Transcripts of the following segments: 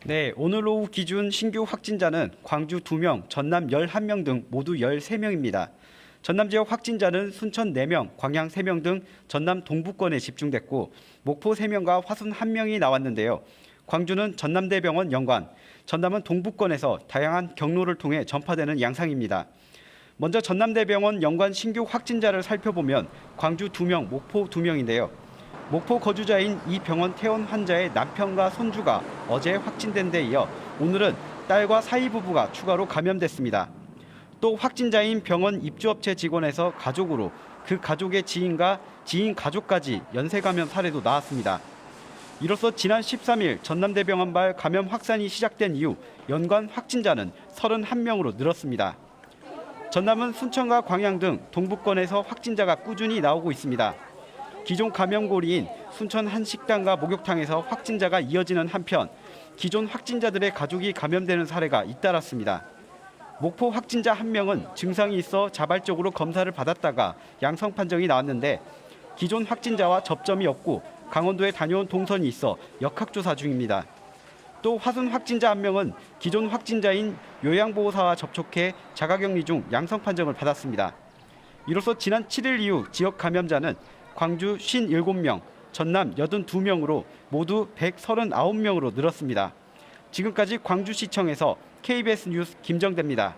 네, 오늘 오후 기준 신규 확진자는 광주 2명, 전남 11명 등 모두 13명입니다. 전남 지역 확진자는 순천 4명, 광양 3명 등 전남 동부권에 집중됐고 목포 3명과 화순 1명이 나왔는데요. 광주는 전남대병원 연관, 전남은 동부권에서 다양한 경로를 통해 전파되는 양상입니다. 먼저 전남대병원 연관 신규 확진자를 살펴보면 광주 2명, 목포 2명인데요. 목포 거주자인 이 병원 퇴원 환자의 남편과 손주가 어제 확진된 데 이어 오늘은 딸과 사위 부부가 추가로 감염됐습니다. 또 확진자인 병원 입주업체 직원에서 가족으로 그 가족의 지인과 지인 가족까지 연쇄 감염 사례도 나왔습니다. 이로써 지난 13일 전남대병원발 감염 확산이 시작된 이후 연관 확진자는 31명으로 늘었습니다. 전남은 순천과 광양 등 동부권에서 확진자가 꾸준히 나오고 있습니다. 기존 감염고리인 순천 한 식당과 목욕탕에서 확진자가 이어지는 한편 기존 확진자들의 가족이 감염되는 사례가 잇따랐습니다. 목포 확진자 1명은 증상이 있어 자발적으로 검사를 받았다가 양성 판정이 나왔는데 기존 확진자와 접점이 없고 강원도에 다녀온 동선이 있어 역학조사 중입니다. 또 화순 확진자 1명은 기존 확진자인 요양보호사와 접촉해 자가격리 중 양성 판정을 받았습니다. 이로써 지난 7일 이후 지역 감염자는 광주 57명, 전남 82명으로 모두 139명으로 늘었습니다. 지금까지 광주시청에서 KBS 뉴스 김정대입니다.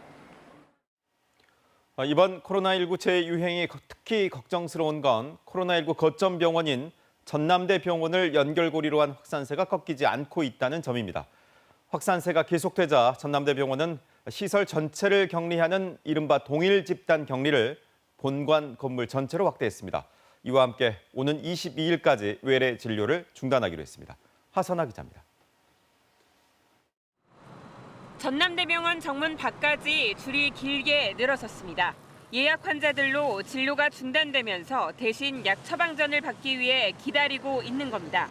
이번 코로나19 재유행이 특히 걱정스러운 건 코로나19 거점 병원인 전남대 병원을 연결고리로 한 확산세가 꺾이지 않고 있다는 점입니다. 확산세가 계속되자 전남대 병원은 시설 전체를 격리하는 이른바 동일 집단 격리를 본관 건물 전체로 확대했습니다. 이와 함께 오는 22일까지 외래 진료를 중단하기로 했습니다. 하선아 기자입니다. 전남대병원 정문 밖까지 줄이 길게 늘어섰습니다. 예약 환자들로 진료가 중단되면서 대신 약 처방전을 받기 위해 기다리고 있는 겁니다.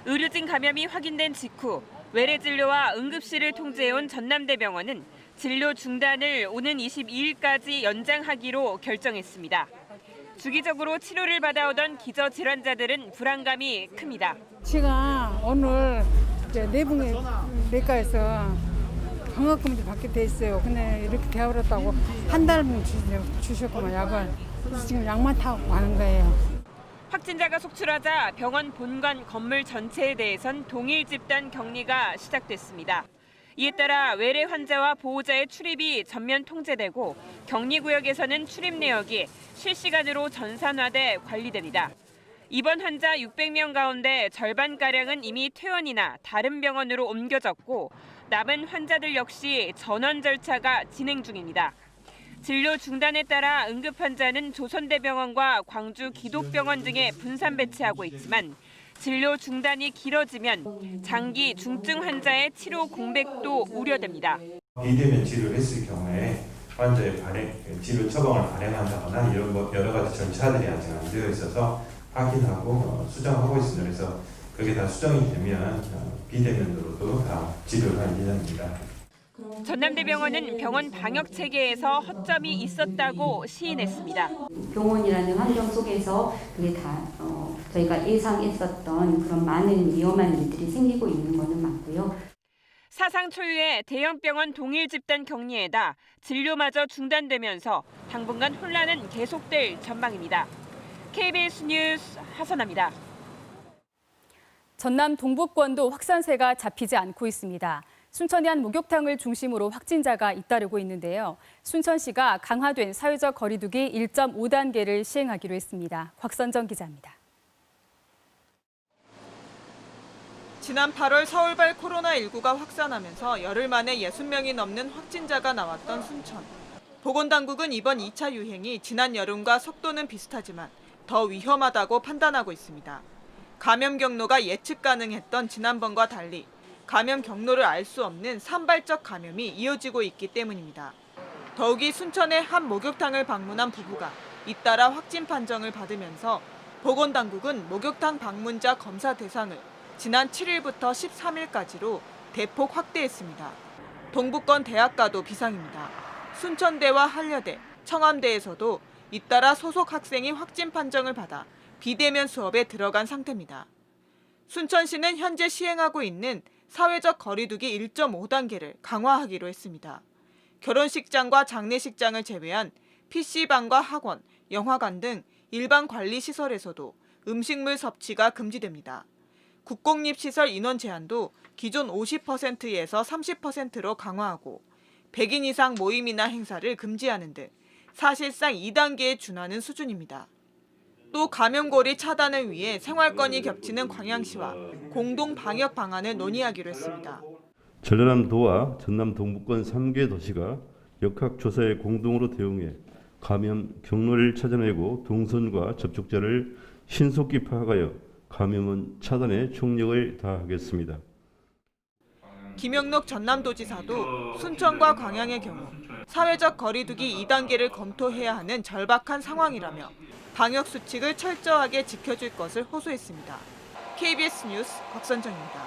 의료진 감염이 확인된 직후 외래 진료와 응급실을 통제해온 전남대병원은 진료 중단을 오는 22일까지 연장하기로 결정했습니다. 주기적으로 치료를 받아오던 기저질환자들은 불안감이 큽니다. 제가 오늘 내분의 내과에서 방학금도 받게 돼 있어요. 근데 이렇게 되어버렸다고 한 달분 주셨구만 약을. 그래서 지금 약만 타고 가는 거예요. 확진자가 속출하자 병원 본관 건물 전체에 대해선 동일 집단 격리가 시작됐습니다. 이에 따라 외래 환자와 보호자의 출입이 전면 통제되고 격리구역에서는 출입 내역이 실시간으로 전산화돼 관리됩니다. 입원 환자 600명 가운데 절반가량은 이미 퇴원이나 다른 병원으로 옮겨졌고 남은 환자들 역시 전원 절차가 진행 중입니다. 진료 중단에 따라 응급 환자는 조선대병원과 광주 기독병원 등에 분산 배치하고 있지만 진료 중단이 길어지면 장기 중증 환자의 치료 공백도 우려됩니다. 비대면 치료를 했을 경우에 환자의 치료 처방을 발행한다거나 이런 여러 가지 절차들이 아직 안 되어 있어서 확인하고 수정하고 있습니다. 그래서 그게 다 수정이 되면 비대면으로도 다 치료를 할 예정입니다. 전남대병원은 병원 방역 체계에서 허점이 있었다고 시인했습니다. 병원이라는 환경 속에서 그게 다 저희가 예상했었던 그런 많은 위험한 일들이 생기고 있는 것은 맞고요. 사상 초유의 대형 병원 동일 집단 격리에다 진료마저 중단되면서 당분간 혼란은 계속될 전망입니다. KBS 뉴스 하선아입니다. 전남 동부권도 확산세가 잡히지 않고 있습니다. 순천의 한 목욕탕을 중심으로 확진자가 잇따르고 있는데요. 순천시가 강화된 사회적 거리두기 1.5단계를 시행하기로 했습니다. 곽선정 기자입니다. 지난 8월 서울발 코로나19가 확산하면서 열흘 만에 60명이 넘는 확진자가 나왔던 순천. 보건당국은 이번 2차 유행이 지난 여름과 속도는 비슷하지만 더 위험하다고 판단하고 있습니다. 감염 경로가 예측 가능했던 지난번과 달리 감염 경로를 알 수 없는 산발적 감염이 이어지고 있기 때문입니다. 더욱이 순천의 한 목욕탕을 방문한 부부가 잇따라 확진 판정을 받으면서 보건당국은 목욕탕 방문자 검사 대상을 지난 7일부터 13일까지로 대폭 확대했습니다. 동부권 대학가도 비상입니다. 순천대와 한려대, 청암대에서도 잇따라 소속 학생이 확진 판정을 받아 비대면 수업에 들어간 상태입니다. 순천시는 현재 시행하고 있는 사회적 거리두기 1.5단계를 강화하기로 했습니다. 결혼식장과 장례식장을 제외한 PC방과 학원, 영화관 등 일반 관리시설에서도 음식물 섭취가 금지됩니다. 국공립시설 인원 제한도 기존 50%에서 30%로 강화하고 100인 이상 모임이나 행사를 금지하는 등 사실상 2단계에 준하는 수준입니다. 또 감염고리 차단을 위해 생활권이 겹치는 광양시와 공동 방역 방안을 논의하기로 했습니다. 전라남도와 전남 동부권 3개 도시가 역학조사에 공동으로 대응해 감염 경로를 찾아내고 동선과 접촉자를 신속히 파악하여 감염원 차단에 총력을 다하겠습니다. 김영록 전남도지사도 순천과 광양의 경우 사회적 거리두기 2단계를 검토해야 하는 절박한 상황이라며 방역 수칙을 철저하게 지켜줄 것을 호소했습니다. KBS 뉴스 곽선정입니다.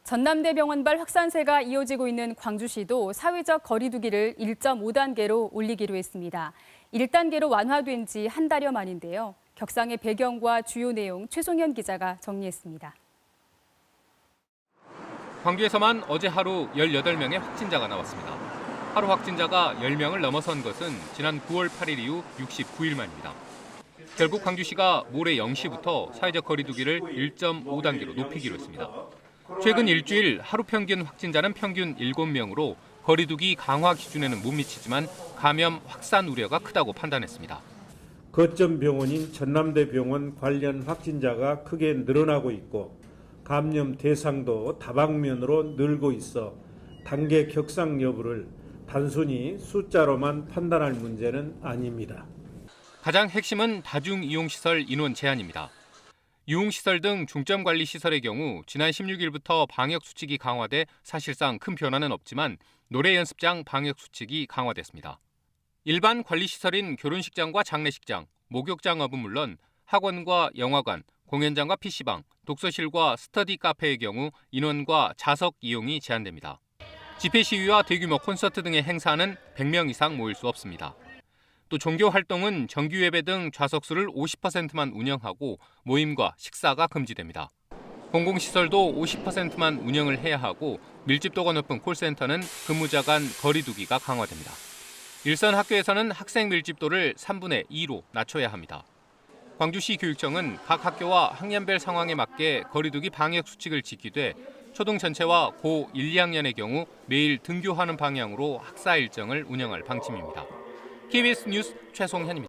전남대병원발 확산세가 이어지고 있는 광주시도 사회적 거리두기를 1.5단계로 올리기로 했습니다. 1단계로 완화된 지 한 달여 만인데요. 격상의 배경과 주요 내용 최송현 기자가 정리했습니다. 광주에서만 어제 하루 18명의 확진자가 나왔습니다. 하루 확진자가 10명을 넘어선 것은 지난 9월 8일 이후 69일 만입니다. 결국 광주시가 모레 0시부터 사회적 거리두기를 1.5단계로 높이기로 했습니다. 최근 일주일 하루 평균 확진자는 평균 7명으로 거리두기 강화 기준에는 못 미치지만 감염 확산 우려가 크다고 판단했습니다. 거점 병원인 전남대병원 관련 확진자가 크게 늘어나고 있고 감염 대상도 다방면으로 늘고 있어 단계 격상 여부를 단순히 숫자로만 판단할 문제는 아닙니다. 가장 핵심은 다중이용시설 인원 제한입니다. 유흥시설 등 중점관리시설의 경우 지난 16일부터 방역수칙이 강화돼 사실상 큰 변화는 없지만 노래연습장 방역수칙이 강화됐습니다. 일반 관리시설인 결혼식장과 장례식장, 목욕장업은 물론 학원과 영화관, 공연장과 PC방, 독서실과 스터디 카페의 경우 인원과 좌석 이용이 제한됩니다. 집회 시위와 대규모 콘서트 등의 행사는 100명 이상 모일 수 없습니다. 또 종교 활동은 정규 예배 등 좌석수를 50%만 운영하고 모임과 식사가 금지됩니다. 공공시설도 50%만 운영을 해야 하고 밀집도가 높은 콜센터는 근무자 간 거리두기가 강화됩니다. 일선 학교에서는 학생 밀집도를 3분의 2로 낮춰야 합니다. 광주시 교육청은 각 학교와 학년별 상황에 맞게 거리두기 방역 수칙을 지키되 초등 전체와 고 1, 2학년의 경우 매일 등교하는 방향으로 학사 일정을 운영할 방침입니다. KBS 뉴스 최송현입니다.